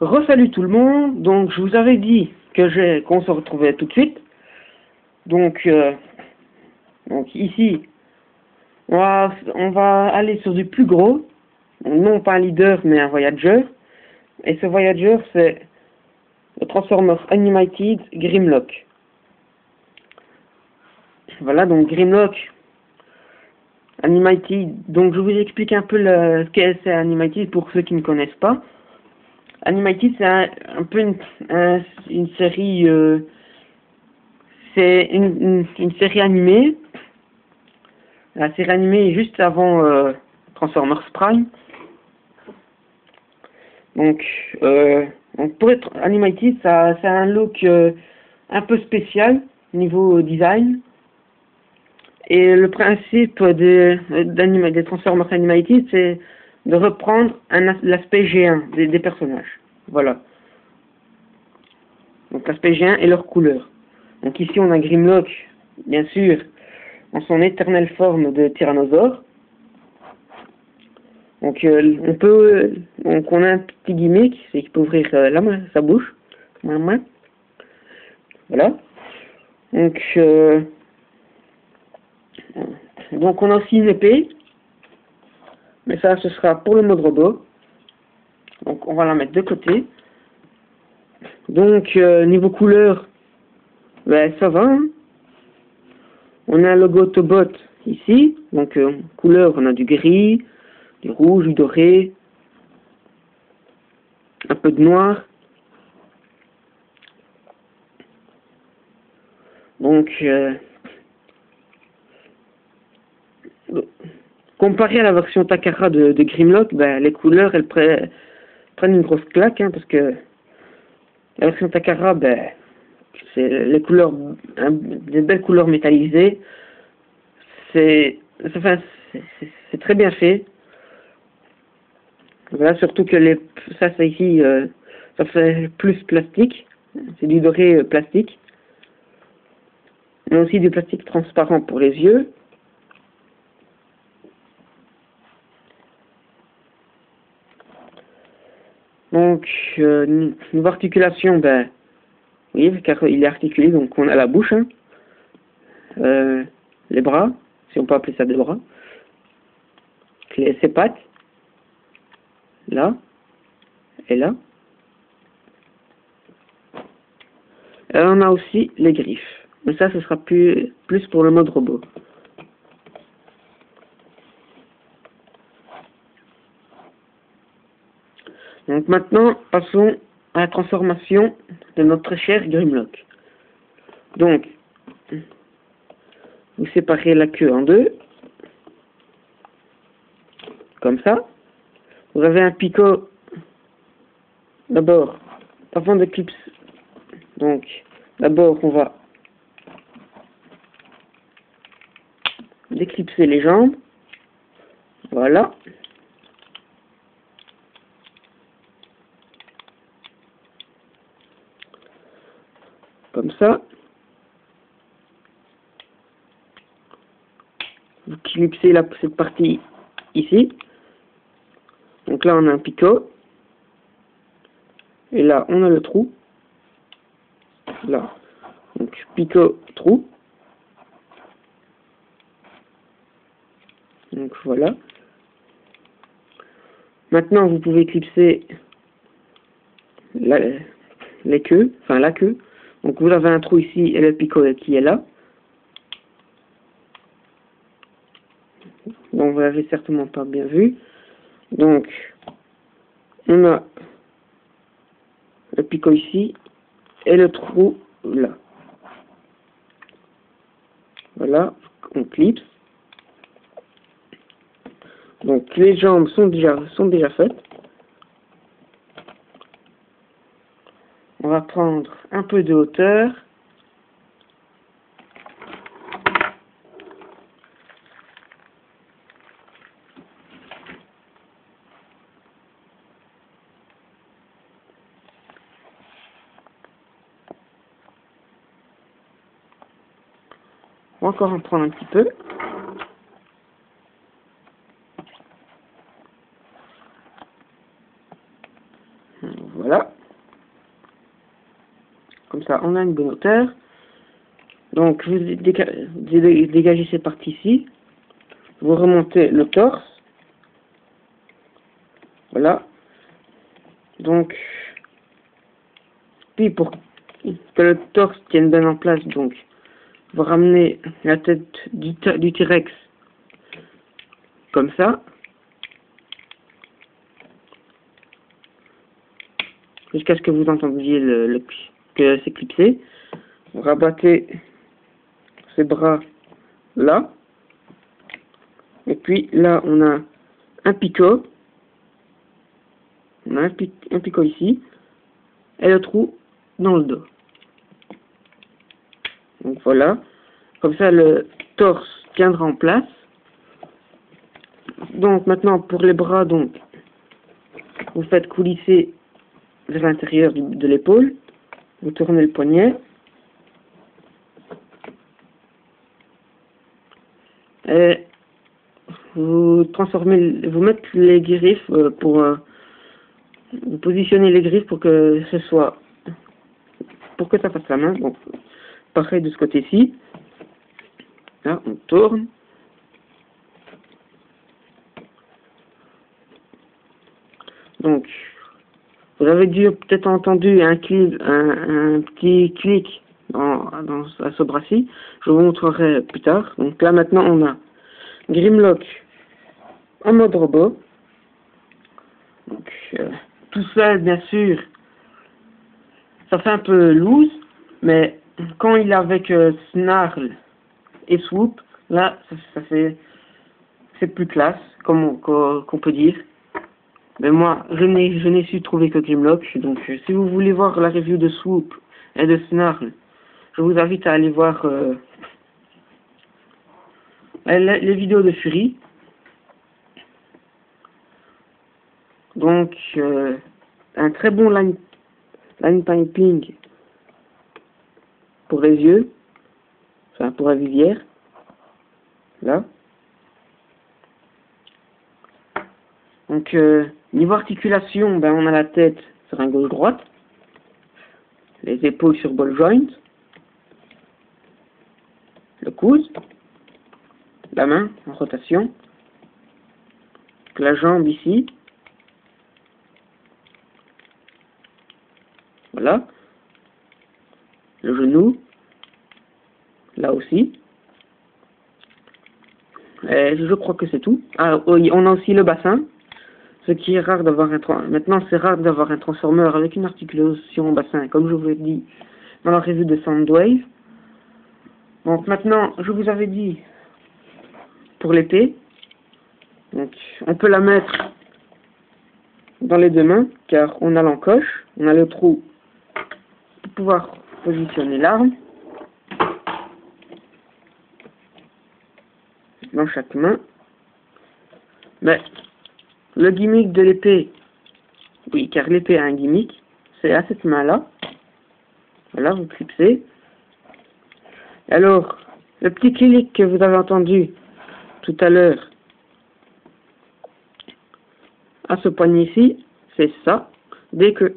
Re-salut tout le monde, donc je vous avais dit qu'on se retrouvait tout de suite. Donc ici, on va aller sur du plus gros, non pas un leader mais un Voyager. Et ce Voyager c'est le Transformers Animated Grimlock. Voilà, donc Grimlock Animated, donc je vous explique un peu ce qu'est Animated pour ceux qui ne connaissent pas. Animated, c'est un peu une série, c'est une série animée. La série animée est juste avant Transformers Prime. Donc pour être Animated, ça a un look un peu spécial niveau design. Et le principe des Transformers Animated, c'est de reprendre l'aspect G1 des personnages. Voilà. Donc l'aspect G1 et leurs couleurs. Donc ici on a Grimlock, bien sûr, en son éternelle forme de tyrannosaure. Donc on a un petit gimmick, c'est qu'il peut ouvrir sa bouche. Voilà. Donc on a aussi une épée, mais ça ce sera pour le mode robot. Donc on va la mettre de côté. Donc niveau couleur, ben, ça va. Hein. On a un logo Autobot ici. Donc couleur, on a du gris, du rouge, du doré, un peu de noir. Donc comparé à la version Takara de Grimlock, ben, les couleurs elles prennent une grosse claque, hein, parce que la version Takara, ben, c'est les couleurs, des belles couleurs métallisées. C'est très bien fait. Voilà, surtout que ça ici, ça fait plus plastique. C'est du doré plastique. Mais aussi du plastique transparent pour les yeux. Donc, niveau articulation, ben, oui, car il est articulé, donc on a la bouche, hein, les bras, si on peut appeler ça des bras, ses pattes, là, et là. Et on a aussi les griffes, mais ça, ce sera plus pour le mode robot. Donc maintenant, passons à la transformation de notre cher Grimlock. Donc, vous séparez la queue en deux, comme ça. Vous avez un picot, d'abord, avant de clipser. Donc, d'abord, on va déclipser les jambes. Voilà. Comme ça. Vous clipsez cette partie ici. Donc là, on a un picot. Et là, on a le trou. Là. Donc, picot, trou. Donc, voilà. Maintenant, vous pouvez clipser les queues. Enfin, la queue. Donc, vous avez un trou ici et le picot qui est là. Donc, vous l'avez certainement pas bien vu. Donc, on a le picot ici et le trou là. Voilà, on clipse. Donc les jambes sont déjà faites. On va prendre un peu de hauteur. On va encore en prendre un petit peu. Voilà. comme ça, on a une bonne hauteur. Donc, vous dégagez ces parties-ci. Vous remontez le torse. Voilà. Donc, puis pour que le torse tienne bien en place, donc, vous ramenez la tête du T-Rex comme ça. Jusqu'à ce que vous entendiez que c'est clipsé. Vous rabattez ses bras là. Et puis là, on a un picot. On a un picot ici. Et le trou dans le dos. Donc voilà. Comme ça, le torse tiendra en place. Donc maintenant, pour les bras, donc, vous faites coulisser vers l'intérieur de l'épaule. Vous tournez le poignet. Et vous mettez les griffes vous positionnez les griffes pour que ça fasse la main. Donc, pareil de ce côté-ci. Là, on tourne. Donc, vous avez dû peut-être entendu un petit clic à ce bras-ci. Je vous montrerai plus tard. Donc là, maintenant, on a Grimlock en mode robot. Donc, tout ça, bien sûr, ça fait un peu loose, mais quand il est avec Snarl et Swoop, là, c'est plus classe, qu'on peut dire. Mais moi, je n'ai su trouver que Grimlock, donc si vous voulez voir la review de Swoop et de Snarl, je vous invite à aller voir les vidéos de Fury. Donc, un très bon line piping pour les yeux, enfin pour la visière, là. Donc, niveau articulation, ben, on a la tête sur un gauche-droite, les épaules sur ball joint, le coude, la main en rotation, la jambe ici, voilà, le genou, là aussi, et je crois que c'est tout. Ah oui, on a aussi le bassin, ce qui est rare d'avoir maintenant c'est rare d'avoir un transformeur avec une articulation au bassin, comme je vous l'ai dit dans la revue de Soundwave. Donc maintenant, je vous avais dit pour l'épée, donc on peut la mettre dans les deux mains, car on a l'encoche, on a le trou pour pouvoir positionner l'arme dans chaque main. Mais le gimmick de l'épée, oui, car l'épée a un gimmick, c'est à cette main-là. Voilà, vous clipsez. Alors, le petit clic que vous avez entendu tout à l'heure à ce poignet ici, c'est ça. Dès que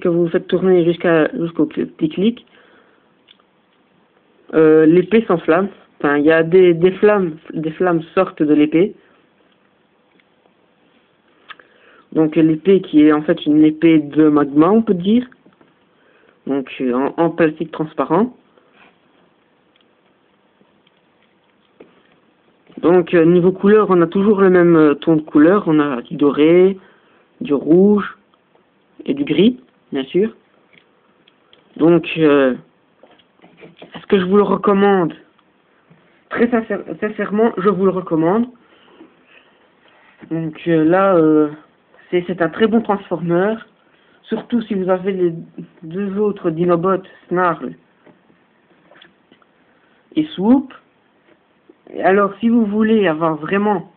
vous faites tourner jusqu'au petit clic, l'épée s'enflamme. Enfin, il y a des flammes sortent de l'épée. Donc l'épée qui est en fait une épée de magma, on peut dire. Donc en plastique transparent. Donc niveau couleur, on a toujours le même ton de couleur. On a du doré, du rouge et du gris, bien sûr. Donc est-ce que je vous le recommande? Très sincèrement, je vous le recommande. Donc là, c'est un très bon Transformer. Surtout si vous avez les deux autres Dinobots, Snarl et Swoop. Et alors, si vous voulez avoir vraiment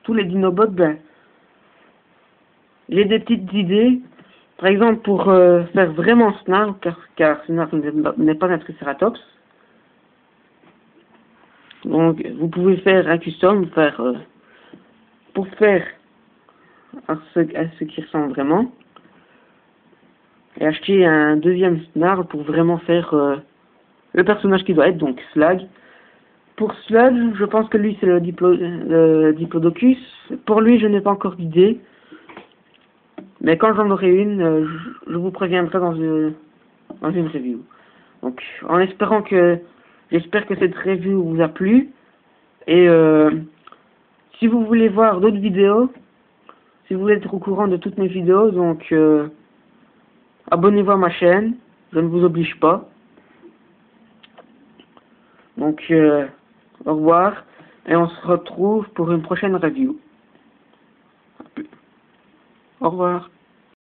tous les Dinobots, ben, j'ai des petites idées. Par exemple, pour faire vraiment Snarl, car Snarl n'est pas un Triceratops. Donc, vous pouvez faire un custom, pour faire à ce qui ressemble vraiment. Et acheter un deuxième snarl pour vraiment faire le personnage qui doit être, donc Slag. Pour Sludge, je pense que lui c'est le Diplodocus. Pour lui, je n'ai pas encore d'idée. Mais quand j'en aurai une, je vous préviendrai dans une review. Donc, en espérant que... J'espère que cette review vous a plu. Et si vous voulez voir d'autres vidéos, si vous voulez être au courant de toutes mes vidéos, donc abonnez-vous à ma chaîne. Je ne vous oblige pas. Donc, au revoir. Et on se retrouve pour une prochaine review. Au revoir.